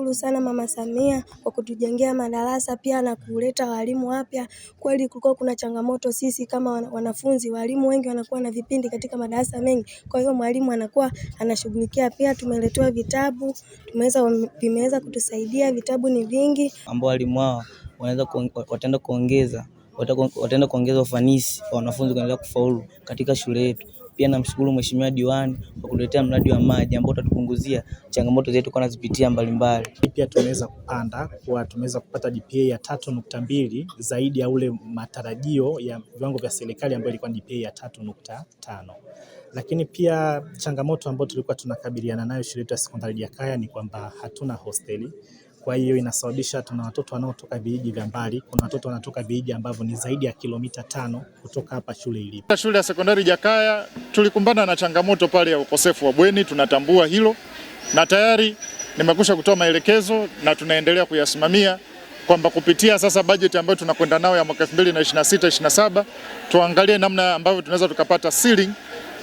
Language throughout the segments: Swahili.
tunamshukuru sana Mama Samia kwa kutujengea madarasa pia na kuleta walimu wapya. Kweli kulikuwa kuna changamoto sisi kama wanafunzi, walimu wengi wanakuwa na vipindi katika madarasa mengi. Kwa hiyo mwalimu anakuwa anashughulikia, pia tumeletewa vitabu, vimeweza kutusaidia, vitabu ni vingi ambao walimu hao wataenda kuongeza ufanisi wa wanafunzi kuendelea kufaulu katika shule yetu. Pia namshukuru Mheshimiwa Diwani kwa kuletea mradi wa maji ambao utatupunguzia changamoto zetu kwa nazipitia mbalimbali. Pia tumeweza tumeweza kupata GPA ya 3.2 zaidi ya ule matarajio ya viwango vya serikali ambayo ilikuwa ni GPA ya 3.5. Lakini pia changamoto ambayo tulikuwa tunakabiliana nayo shule yetu ya sekondari Jakaya ni kwamba hatuna hosteli. Kwa hiyo inasababisha tuna watoto wanaotoka vijiji vya mbali, kuna watoto wanatoka vijiji ambavyo ni zaidi ya kilomita 5 kutoka hapa shule ilipo. Shule ya sekondari Jakaya tulikumbana na changamoto pale ya ukosefu wa bweni, tunatambua hilo na tayari nimekusha kutoa maelekezo na tunaendelea kuyasimamia kwamba kupitia sasa bajeti ambayo tunakwenda nao ya mwaka 2026-27 tuangalie namna ambavyo tunaweza tukapata ceiling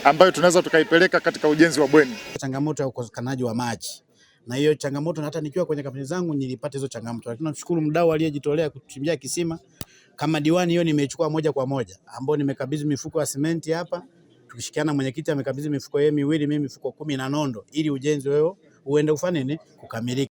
ambayo tunaweza tukaipeleka katika ujenzi wa bweni. Changamoto ya ukosekanaji wa maji. Na hiyo changamoto na hata nikiwa kwenye kampeni zangu nilipata hizo changamoto. Lakini tunashukuru mdau aliyejitolea kutuchimbia kisima. Kama diwani hiyo nimechukua moja kwa moja, ambao nimekabidhi mifuko ya simenti hapa. Tukishikiana mwenyekiti amekabidhi mifuko yeye miwili, mimi mifuko 10 na nondo, ili ujenzi wao uende ufanye nini kukamilika.